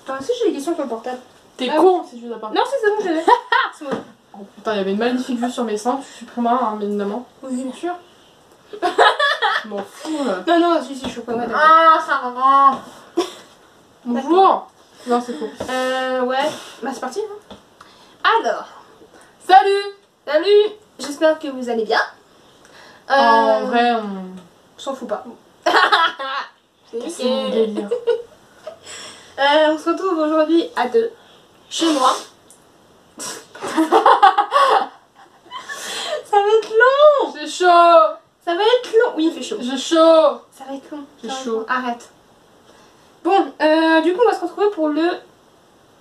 Attends, est-ce que j'ai des questions sur le portable? T'es con si tu les as pas. Non, c'est bon, je l'ai. C'est bon. Oh putain, il y avait une magnifique vue sur mes seins, tu supprimeras, hein, bien évidemment. Oui, bien sûr. Je m'en fous là. Non, non, si, je suis pas mal. Ah, ça maman. Bonjour. Non, c'est faux. Ouais. Bah, c'est parti. Hein. Alors. Salut. Salut. J'espère que vous allez bien. En vrai, on s'en fout pas. c'est mon délire. On se retrouve aujourd'hui à 2 chez moi. Ça va être long. J'ai chaud. Ça va être long. Oui, il fait chaud. J'ai chaud. Ça va être long. J'ai chaud. Arrête. Bon, du coup, on va se retrouver pour le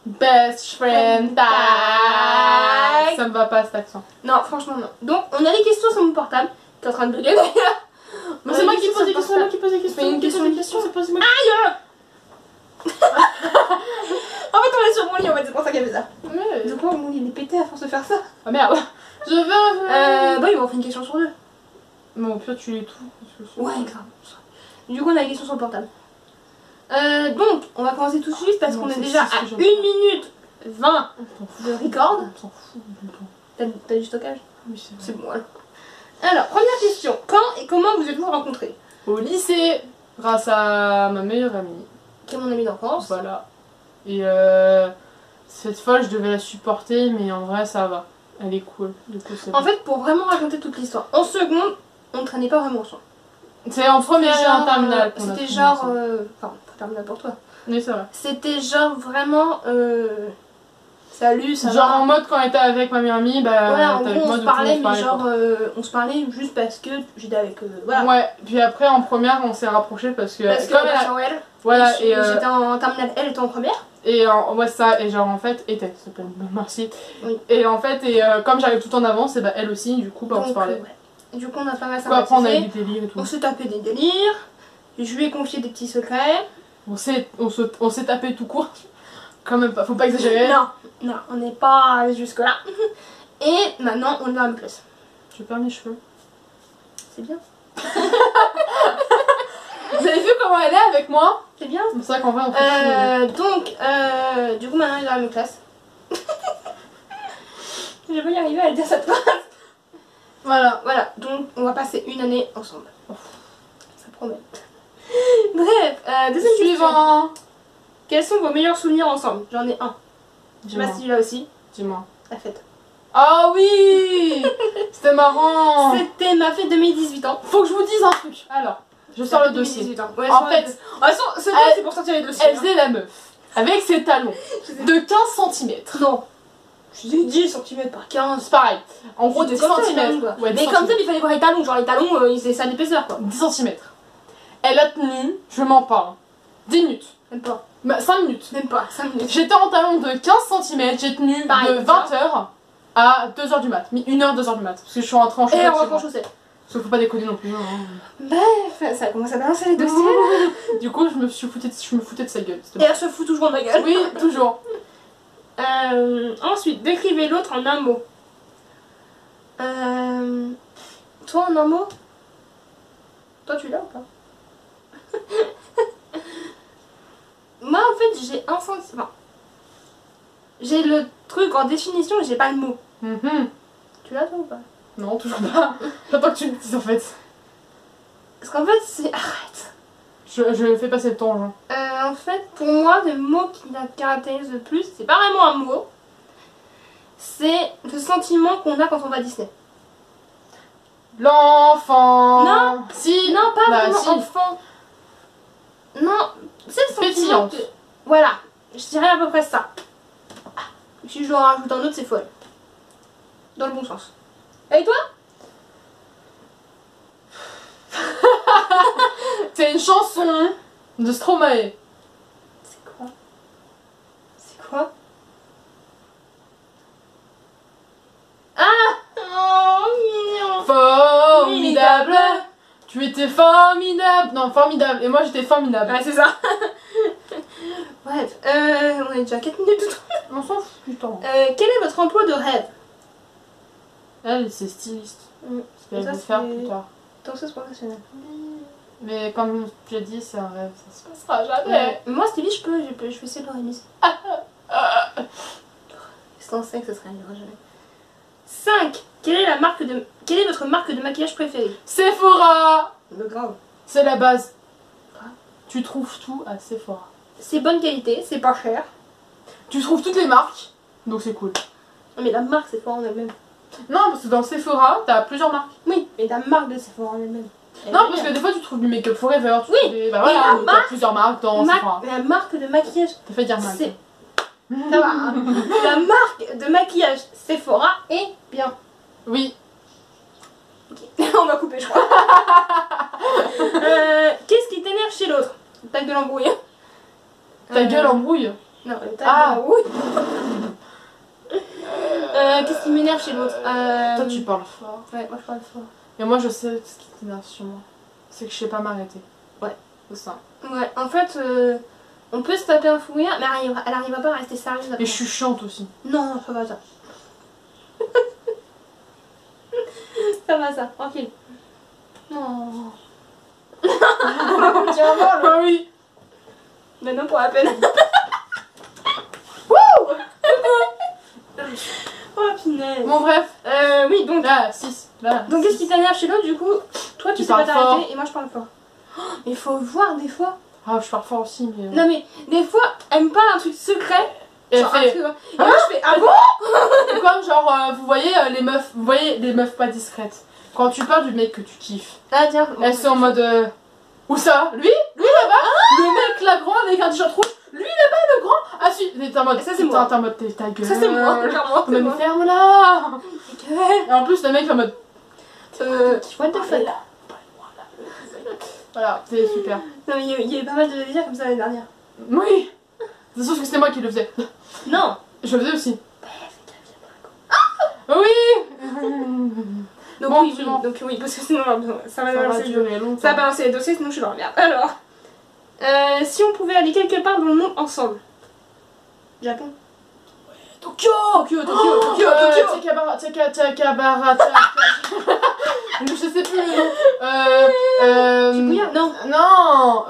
Best friend tag. Ça me va pas cet accent. Non, franchement, non. Donc, on a les questions sur mon portable, qui est en train de bugger d'ailleurs. Mais c'est moi qui pose des questions, c'est moi qui pose des questions. Mais une question, c'est pas moi. Aïe. En fait, on est sur mon lit, en fait, c'est pour ça qu'il y avait ça. Ouais. Du coup, mon lit il est pété à force de faire ça. Ah merde. Je veux. Bah, il m'en fait une question sur 2. Mais au pire, tu lis tout. Ouais, grave. Du coup, on a les questions sur le portable. Donc, on va commencer tout de suite parce qu'on est déjà à 1 minute 20 de record. On s'en fout du temps. T'as du stockage? Oui, c'est bon. Alors, première question. Quand et comment vous êtes-vous rencontrés? Au lycée, grâce à ma meilleure amie. Qui est mon amie d'enfance. Voilà. Et cette fois, je devais la supporter, mais en vrai, ça va. Elle est cool. Du coup, c'est en fait, pour vraiment raconter toute l'histoire, en seconde, on ne traînait pas vraiment ensemble. c'est en première et en terminale. C'était genre. Enfin, pas terminale pour toi. Oui, c'est vrai. C'était genre vraiment. Salut, ça genre va. en mode quand elle était avec ma meilleure amie, bah. Voilà, en t'es avec gros, moi, on se du coup, parlait, mais parlait, genre. quoi. On se parlait juste parce que j'étais avec. Voilà. Ouais, puis après en première, on s'est rapprochés parce que. Parce que comme elle, elle- elle. Voilà, et. J'étais en terminale, elle était en première. Et ouais, ça, et genre en fait, était, s'il te plaît, merci. Oui. Et en fait, comme j'arrive tout en avance, et bah elle aussi, du coup, bah, on se parlait. Ouais. Du coup, on a pas mal Du coup, après, on a eu sympathisé. des délires et tout. On s'est tapé des délires. Je lui ai confié des petits secrets. On s'est tapé tout court. Quand même pas, faut pas exagérer. Non, non, on n'est pas allé jusque là. Et maintenant, on est dans la même classe. Je perds mes cheveux. C'est bien. Vous avez vu comment elle est avec moi? C'est bien. C'est ça qu'en vrai, on fait Donc, du coup, maintenant, on est dans la même classe. Je vais y arriver à le dire cette phrase. Voilà, donc on va passer une année ensemble. Ça promet. Bref, deuxième question. Suivant. Quels sont vos meilleurs souvenirs ensemble? J'en ai un. Je sais pas Dis-moi. si celui-là aussi. Dis-moi. La fête. Ah oui. C'était marrant. C'était ma fête de mes 18 ans. Faut que je vous dise un truc. Alors, je sors le dossier. 18 ans. Ouais, En fait, c'est pour sortir les dossiers. elle faisait la meuf. Avec ses talons de 15 cm. Non. Je disais 10 cm par 15. C'est pareil. En gros, 10 Comme ça, les cm. talons, quoi. Ouais, 10 mais comme ça, centimètres. il fallait voir les talons. Genre les talons, ils faisaient ça d'épaisseur quoi. 10 cm. Elle a tenu, je m'en parle, 10 minutes. Même pas. 5 minutes. Même pas. 5 minutes. J'étais en talon de 15 cm, j'ai tenu Pareil, de 20h à 2h du mat. 1h, 2h du mat. Parce que je suis rentrée en Et chaussettes. on rentre en chaussettes. Parce qu'il faut pas déconner non plus. Hein. Bref, ça commence à balancer les dossiers. Du coup, je me foutais de sa gueule. Et elle se fout toujours de ma gueule. Oui, toujours. Ensuite, décrivez l'autre en un mot. Toi en un mot? Toi tu l'as ou pas? Moi en fait j'ai un sentiment. J'ai le truc en définition et j'ai pas le mot. Tu l'as toi ou pas? Non, toujours pas. J'attends que tu me dises en fait. Parce qu'en fait c'est... Arrête. Je fais passer le temps, genre. En fait pour moi le mot qui la caractérise le plus, c'est pas vraiment un mot. C'est le sentiment qu'on a quand on va à Disney. L'enfant. Non. Si. Non, pas Bah, vraiment si. enfant. Non, c'est le sentiment Pétillante. que... Voilà, je dirais à peu près ça. Si je dois en rajouter un autre, c'est folle. Dans le bon sens. Et toi? C'est une chanson de Stromae. C'est quoi? C'est quoi? Ah! Oh, mignon! Formidable. Tu étais formidable. Non, formidable. Et moi, j'étais formidable. Ouais, c'est ça. Bref, on est déjà 4 minutes. On s'en fout du temps. Quel est votre emploi de rêve? Elle, c'est styliste. Mm. C'est ce qu'elle Ça, veut faire c'est- plus tard. Danseuse professionnelle. Mais comme j'ai dit, c'est un rêve, ça se passera jamais. Moi, Stevie, je vais essayer de le réaliser. C'est en 5, ça serait jamais. 5. Quelle est votre marque de maquillage préférée? Sephora. Grave. C'est la base. Quoi? Tu trouves tout à Sephora. C'est bonne qualité, c'est pas cher. Tu trouves toutes les marques, donc c'est cool. Mais la marque Sephora en elle-même. Non, parce que dans Sephora, t'as plusieurs marques. Oui, mais la marque de Sephora en elle-même. Non, parce que des fois tu trouves du make-up forever, tu Oui, trouves des... Bah mais voilà, la donc t'as plusieurs marques dans Sephora. La marque de maquillage, T'as fait dire mal. c'est... Ça va, hein. La marque de maquillage Sephora est bien. Oui. Ok. On va couper, je crois. Qu'est-ce qui t'énerve chez l'autre? Ta gueule embrouillée. Ta gueule embrouille. Non, ta gueule embrouille. Qu'est-ce qui m'énerve chez l'autre? Toi tu parles fort. Ouais, moi je parle fort. Et moi je sais ce qui t'énerve sur moi. C'est que je sais pas m'arrêter. Ouais. C'est ça. Ouais, en fait, on peut se taper un fou rire, mais elle arrivera pas à rester sérieuse après. Et je suis chiante aussi. Non, ça va ça. Ça va ça, tranquille. Non. Tiens, voilà. Ah oui. Maintenant pour la peine. Oh punaise. Bon bref. Oui, donc... Là, 6. Là. Donc qu'est-ce qui t'énerve chez l'autre du coup? Toi tu sais pas parles fort. t'arrêter et moi je parle fort. Oh, mais faut voir des fois. Ah, je parle fort aussi, mais... Non mais des fois elle me parle un truc secret. Et elle genre, fait... un truc, et moi je fais ah bon? Comme genre, vous voyez les meufs pas discrètes. Quand tu parles du mec que tu kiffes, Ah tiens. elles sont en mode... Où ça? Lui là-bas? Le mec là grand avec un t-shirt rouge? Lui là-bas le grand? Ah si, t'es en mode... Ça, c'est moi. T'es en mode ta gueule. Ça c'est moi, clairement. Mais C'est moi. ferme-la. Et en plus le mec est en mode... What the fuck? Voilà, c'est super. Non mais il y avait pas mal de délires comme ça l'année dernière. Oui. C'est sauf que c'était moi qui le faisais. Non. Je le faisais aussi. Oui. Donc Bon, oui, c'est bon. donc oui, parce que sinon ça va Ça va balancer durer longtemps. ça va balancer les dossiers, sinon je suis dans la merde. Alors, si on pouvait aller quelque part dans le monde ensemble. Japon. Tokyo. Tokyo. Tchakabarata. Je sais plus le nom. Shibuya? Non. Non.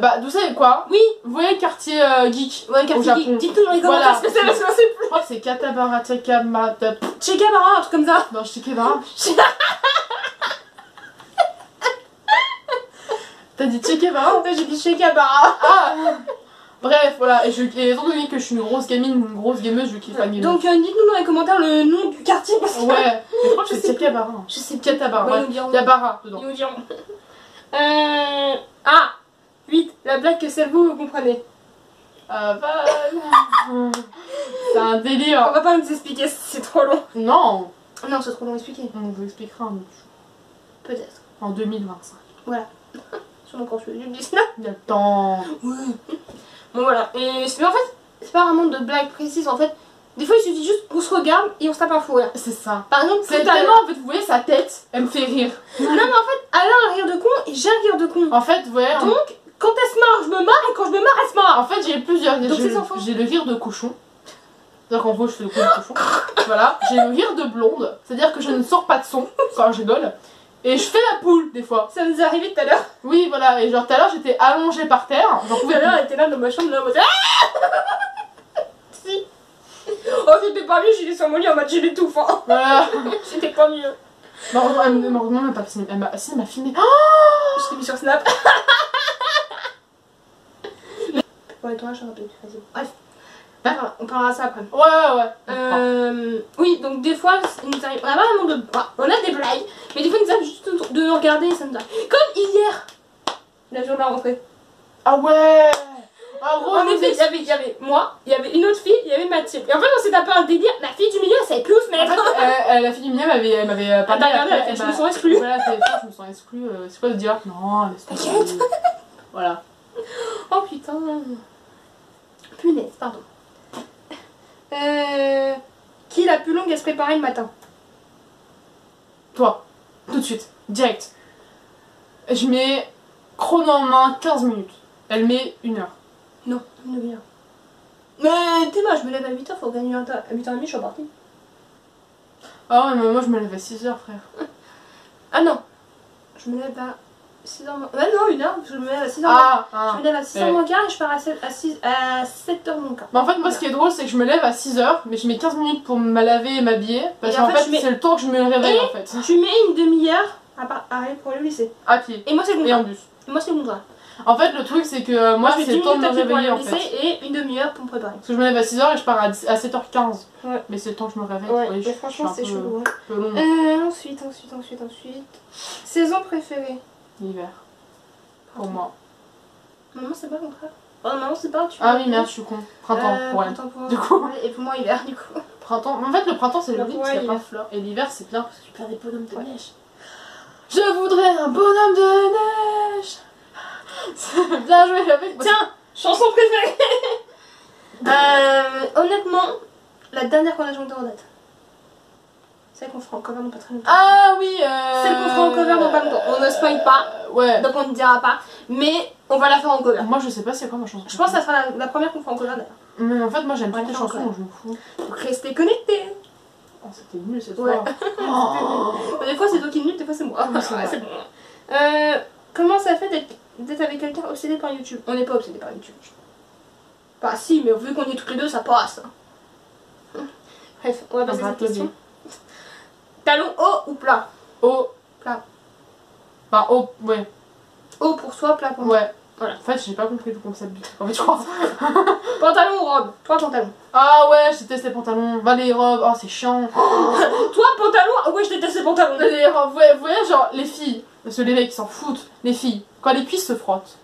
Bah, vous savez quoi? Oui. Vous voyez le quartier geek Ouais, au quartier Japon? geek. Dites-nous dans les commentaires Voilà. ce que c'est parce qu'on sait plus. Je crois que c'est Katabara Tchakamata. Chekabara, un truc comme ça. Non, Shikebara. T'as dit Chekebara? J'ai dit Chekabara. Ah. Bref, voilà. Et étant donné que je suis une grosse gamine, une grosse gameuse, je kiffe la gamine. Donc dites-nous dans les commentaires le nom du quartier. Parce que Ouais. Mais je crois que Je c'est sais Chekabara. je sais Katabara. Ouais, Ouais. ils nous diront. Il y a Bara dedans. Ils nous diront. Ah 8. La blague que c'est vous comprenez. Ah bah... C'est un On délire. va pas nous expliquer, c'est trop long. Non. Non, c'est trop long à expliquer. On vous expliquera un autre jour. Peut-être. En 2025. Voilà. Sur mon compte YouTube Disney. Il y a le temps. Ouais. Bon voilà. Et mais en fait, c'est pas vraiment de blague précise. En fait, des fois il suffit juste qu'on se regarde et on se tape un fou rire. C'est ça. Par exemple, C'est tout à l'heure. tellement, en fait, vous voyez sa tête, elle me fait rire. Non mais en fait, elle a un rire de con et j'ai un rire de con. En fait, vous voyez, Donc, quand elle se marre, je me marre et quand je me marre, elle se marre. en fait j'ai plusieurs. Donc c'est sans fin. J'ai le rire de cochon. C'est-à-dire qu'en gros, je fais le coup de cochon. Voilà. J'ai le rire de blonde. C'est-à-dire que je ne sors pas de son quand je rigole. Et je fais la poule, des fois. Ça nous est arrivé tout à l'heure. Oui, voilà. Et genre, tout à l'heure, j'étais allongée par terre. J'en Tout pouvais à l'heure, plus. elle était là dans ma chambre, là, en mode. Si. Oh, c'était pas mieux, j'étais sur mon lit en mode j'ai l'étouffe. Hein. Voilà. C'était pas mieux. Non, elle m'a pas filmé. Si, elle m'a filmé. Je t'ai mis sur Snap. Pour les tournages, ça va plus facile. Bref. Enfin, on parlera de ça après. Ouais. Oui, donc des fois, il nous arrive. On a pas vraiment de. On a des blagues, mais des fois, il nous arrive juste de nous regarder et ça nous arrive. Comme hier, la journée de la rentrée. Ah ouais. En gros, En effet, il y avait moi, il y avait une autre fille, il y avait Mathilde. Et en fait, on s'est tapé un délire. La fille du milieu, elle savait plus où se En mettre. fait, la fille du milieu elle m'avait Elle t'a regardé, elle a fait, je me sens exclue. Voilà, je me sens exclue. C'est quoi de dire non, laisse tomber. T'inquiète. Voilà. Oh putain. Punaise, pardon. Qui est la plus longue à se préparer le matin? Toi, tout de suite, direct. Je mets chrono en main 15 minutes. Elle met 1 heure. Non, une demi-heure. Mais t'es moi, je me lève à 8h, faut gagner à 8h30, je suis partie. Ah ouais, mais moi je me lève à 6 heures, frère. Ah non, je me lève à 6h moins... Ouais, non, 1h, parce que je me lève à 6h Je me lève à 6h moins quart et je pars à 7h moins quart. Mais en fait, moi, ce qui est drôle, c'est que je me lève à 6h, mais je mets 15 minutes pour me laver et m'habiller. Parce qu'en fait, c'est le temps que je me réveille, en fait. Tu mets une demi-heure à aller pour le lycée. À pied. Et moi, c'est le Et en contraire. bus. Moi, c'est le contraire. En fait, le truc, c'est que moi, c'est le temps de me réveiller, en fait. Et une demi-heure pour me préparer. Parce que je me lève à 6h et je pars à 7h15. Ouais. Mais c'est le temps que je me réveille. Ouais, Oui, mais franchement, c'est chelou. Un peu long. Ensuite. Saison préférée. L'hiver. Pour moi. Maman, c'est pas le contraire. Oh, maman, c'est pas. Ah oui, merde, je suis con. Printemps pour elle. Du coup. Et pour moi, hiver, du coup. Printemps. En fait, le printemps, c'est joli parce qu'il y a plein de fleurs. Et l'hiver, c'est bien parce que tu perds des bonhommes de neige. Je voudrais un bonhomme de neige. Bien joué avec. Tiens, chanson préférée. Honnêtement, la dernière qu'on a chantée en date. Celle qu'on fera en cover dans pas très longtemps. Ah oui, Celle qu'on fera en cover dans pas longtemps. On ne spoil pas, ouais. donc on ne dira pas. Mais on va la faire en cover. Moi, je sais pas c'est quoi ma chanson. Je pense que ça sera la première qu'on fera en cover d'ailleurs. Mais en fait, moi j'aime toutes les chansons, donc je m'en fous. Donc restez connectés. Oh, c'était nul cette Ouais. fois. Oh. Des fois c'est toi qui es nul, des fois c'est moi. Oui, c'est vrai. C'est bon. Comment ça fait d'être avec quelqu'un obsédé par YouTube? On n'est pas obsédé par YouTube. Bah si, mais vu qu'on est toutes les deux, ça passe. Bref, on va passer à cette question. Talon haut ou plat? Haut. Plat. Enfin, haut, ouais. Haut pour soi, plat pour moi. Ouais. Voilà. En fait, j'ai pas compris le concept du truc. En fait, je crois. Pantalon ou robe? Toi, pantalon. Ah ouais, je déteste les pantalons. Va les robes, oh c'est chiant. Toi, pantalon? Ah ouais, je déteste les pantalons. Les robes, ouais, vous voyez, genre les filles, parce que les mecs ils s'en foutent. Les filles, quand les cuisses se frottent,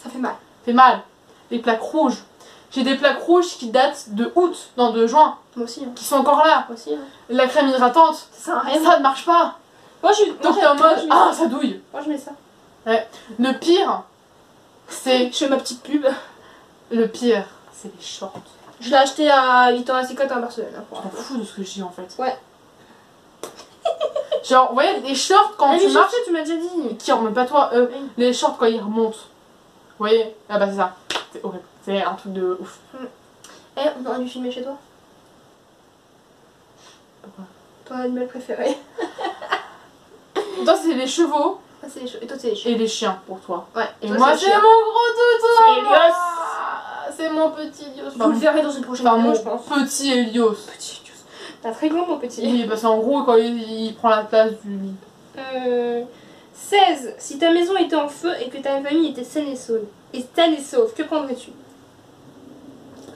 Ça fait mal. ça fait mal. Les plaques rouges. J'ai des plaques rouges qui datent de août, non de juin, Moi aussi. Hein. qui sont encore là. Moi aussi. Hein. La crème hydratante, Ça sert à rien. ça ne marche pas. Moi, je suis. Donc t'es en mode, ah ça douille. Moi, je mets ça. Le pire, c'est. Je fais ma petite pub. Le pire, c'est les shorts. Je l'ai acheté à 8h50 en Barcelone. Hein, Je m'en fous de ce que je dis en fait. Ouais. Genre, vous voyez, les shorts quand tu marches. Tu m'as déjà dit. Qui remontent pas toi, Oui. les shorts quand ils remontent. Vous voyez? Ah bah c'est ça. C'est horrible. C'est un truc de ouf. Eh, on aurait dû filmer chez toi. Pourquoi? Ton animal préféré. Toi c'est les chevaux Ah, c'est les chevaux. Et toi, c'est les chevaux. et les chiens pour toi. Ouais. Et toi, moi le c'est chien. mon gros toutou. C'est Elios. C'est mon petit Elios. Vous le verrez dans une prochaine Enfin, vidéo, mon je pense. petit Elios. Petit Elios. T'as très grand, mon petit. Oui, parce qu'en gros quand il prend la place du lit. 16. Si ta maison était en feu et que ta famille était saine et sauve, que prendrais-tu?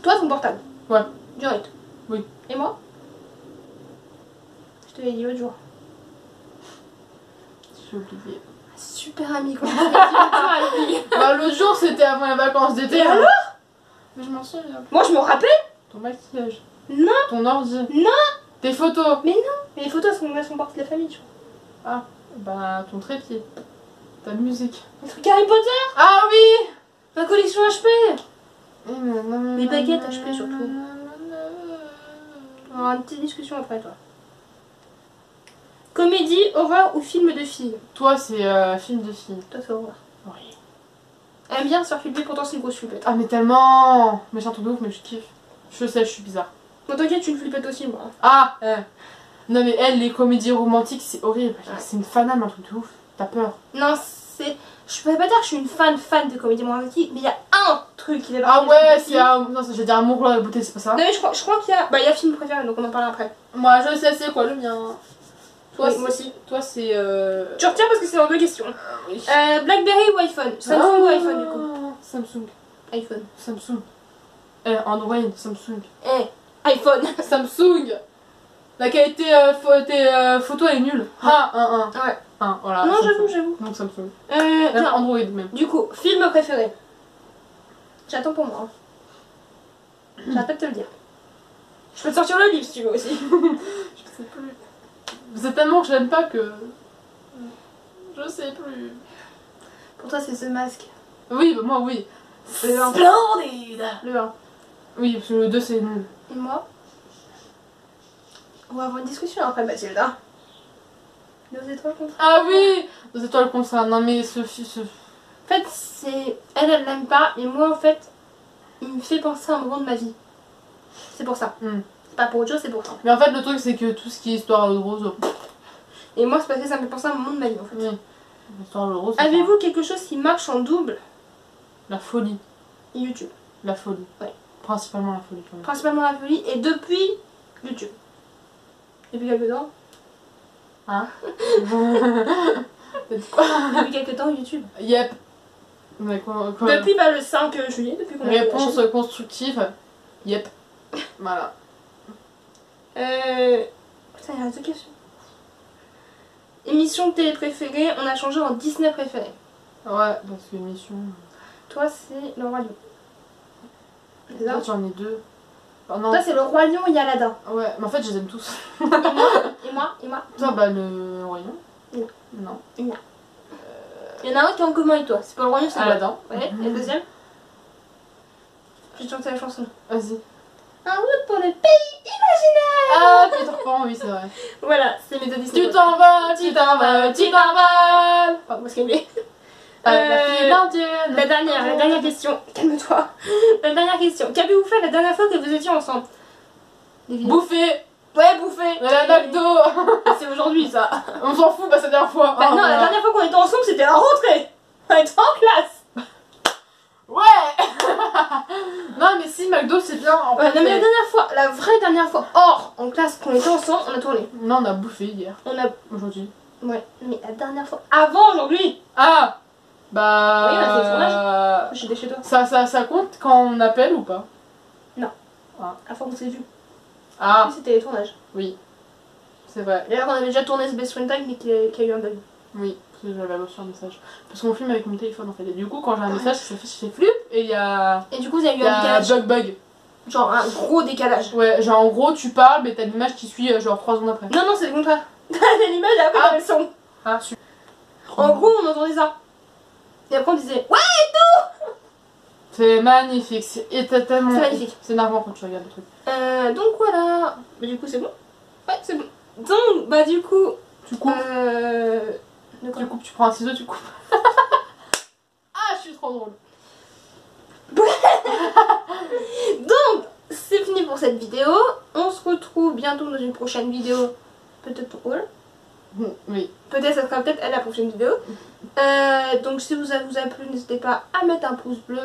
Toi, ton portable. Ouais. Direct. Oui. Et moi? Je te l'ai dit l'autre jour. J'ai oublié. Super ami, quoi. Moi, Bah l'autre jour c'était avant les vacances d'été. Et hein. alors? Mais je m'en souviens. je me rappelle. Ton maquillage. Non. Ton ordi. Non. Tes photos. Mais les photos, elles sont partie de la famille, tu vois. Ah, bah ton trépied. Ta musique. Les trucs Harry Potter. Ah oui. Ma collection HP. Les baguettes HP surtout. On aura une petite discussion après, toi. Comédie, horreur ou film de filles? Toi c'est film de filles. Toi, c'est horreur. Oui. Elle aime bien se faire flipper, pourtant c'est une grosse flippette. Ah mais tellement. Mais j'ai un truc de ouf mais je kiffe. Je sais, je suis bizarre. Bon, t'inquiète, je suis une flippette aussi, moi. Ah non mais elle, les comédies romantiques c'est horrible. C'est une faname, un truc de ouf. T'as peur. Non, c'est... Je pourrais pas dire que je suis une fan de comédie romantique, mais il y a un truc qui fait Ah partie ouais, des c'est un... Non, j'ai dit amour, la beauté, c'est pas ça. Non mais je crois qu'il y a... Bah il y a film préféré, donc on en parlera après. Moi je sais c'est quoi le mien. Toi, Oui, moi aussi. Toi c'est Tu retiens parce que c'est dans deux questions. Oui. Blackberry ou iPhone? Samsung ou iPhone du coup? Samsung. iPhone. Samsung. Android, Samsung. iPhone. Samsung. La qualité photo est nulle. Ah, Ouais. voilà. Non, Samsung. j'avoue. Donc Samsung. Tiens, Android même. du coup, film préféré. J'attends pour moi. Hein. J'arrête pas de te le dire. Je peux te sortir le livre si tu veux aussi. Je sais plus. C'est tellement que je l'aime pas que... Je sais plus. Pour toi, c'est ce masque. Oui, bah moi oui. Le 1. Splendide. Le 1. Oui, parce que le 2 c'est nul. Et moi? On va avoir une discussion après, Mathilda. Deux étoiles contre. Ah oui. 2 étoiles contre ça. Non mais ce... En fait, c'est... Elle l'aime pas, et moi, en fait, il me fait penser à un moment de ma vie. C'est pour ça. C'est pas pour autre chose, c'est pour ça. Mais en fait, le truc, c'est que tout ce qui est histoire de rose... Et moi, c'est parce que ça me fait penser à un moment de ma vie, en fait. Oui. L'histoire de l'euro, c'est Avez-vous quelque chose qui marche en double? La folie. YouTube. La folie. Ouais. Principalement la folie quand même. Principalement la folie et depuis YouTube. Depuis quelques temps. Hein? T'as dit quoi? Depuis quelques temps YouTube. Yep. Mais quoi? Depuis le 5 juillet, depuis qu'on a fait la Réponse chaîne. constructive. Yep. Voilà. Putain, il y a deux questions. Émission de télé préférée, on a changé en Disney préféré. Ouais, parce que émission. Toi, c'est Le Roi Lion. C'est ça? Toi, j'en ai deux. Oh, non. Toi, c'est Le Roi Lion et Aladdin. Ouais, mais en fait, je les aime tous. Et moi. Toi, bah, le Royaume. Non. Non. Il y en a un qui est en commun avec toi. C'est pas Le Roi Lion, c'est Aladdin. Ouais, et le deuxième? Je vais te chanter la chanson. Vas-y. Un route pour le pays imaginaire. Ah, Peter Pan, oui, c'est vrai. Voilà, c'est mes deux Disney. Tu t'envoles, tu t'envoles, tu t'envoles. Pardon, parce qu'elle est... La fille indienne. La dernière question. Calme-toi. La dernière question. Qu'avez-vous fait la dernière fois que vous étiez ensemble? Bouffer. Ouais, bouffer. La McDo. C'est aujourd'hui ça. On s'en fout, bah, c'est la dernière fois. Bah Oh, non, la voilà. dernière fois qu'on était ensemble, c'était la rentrée. On était en classe. Ouais. Non, mais si, McDo, c'est bien. En Ouais, fait, non, mais la dernière fois, la vraie dernière fois, hors en classe, qu'on était ensemble, on a tourné. Non, on a bouffé hier. On a. Aujourd'hui. Ouais, mais la dernière fois, avant aujourd'hui. Ah. Bah. Oui, on a fait le tournage. J'étais chez toi. Ça compte quand on appelle ou pas? À fois qu'on s'est vu. Ah. Oui, c'était les tournages. Oui. C'est vrai. D'ailleurs, on avait déjà tourné ce Best Friend Time, mais qu'il y a eu un bug. Oui, parce que j'avais reçu un message. Parce qu'on filme avec mon téléphone en fait. Et du coup, quand j'ai un message, ça fait flip et il y a. Et du coup, il y a eu Il y un a décalage. bug. Genre un gros décalage. Ouais, genre en gros, tu parles, mais t'as l'image qui suit genre 3 secondes après. Non, non, c'est le contraire. T'as l'image et après Ah. t'as le son. Ah, super. En gros, on entendait ça. Et après, on disait ouais, C'est magnifique, c'est tellement. c'est magnifique. C'est énervant quand tu regardes le truc. Donc voilà. Bah, du coup, c'est bon. Ouais, c'est bon. Donc, bah, du coup. Tu coupes, De quoi? tu prends un ciseau, tu coupes. Ah, je suis trop drôle. Donc, c'est fini pour cette vidéo. On se retrouve bientôt dans une prochaine vidéo. Peut-être drôle. Oui. Peut-être, ça sera peut-être à la prochaine vidéo. Donc, si ça vous a plu, n'hésitez pas à mettre un pouce bleu.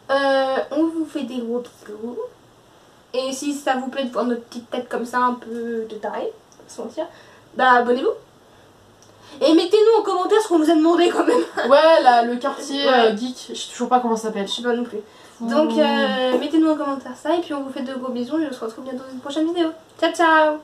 On vous fait des gros bisous. Et si ça vous plaît de voir notre petite tête comme ça, un peu de taré, se mentir, bah abonnez-vous. Et mettez-nous en commentaire ce qu'on vous a demandé quand même. Ouais, là, le quartier Ouais. geek, je sais toujours pas comment ça s'appelle. Je sais pas non plus. Donc, mettez-nous en commentaire ça. Et puis, on vous fait de gros bisous. Et on se retrouve bientôt dans une prochaine vidéo. Ciao, ciao!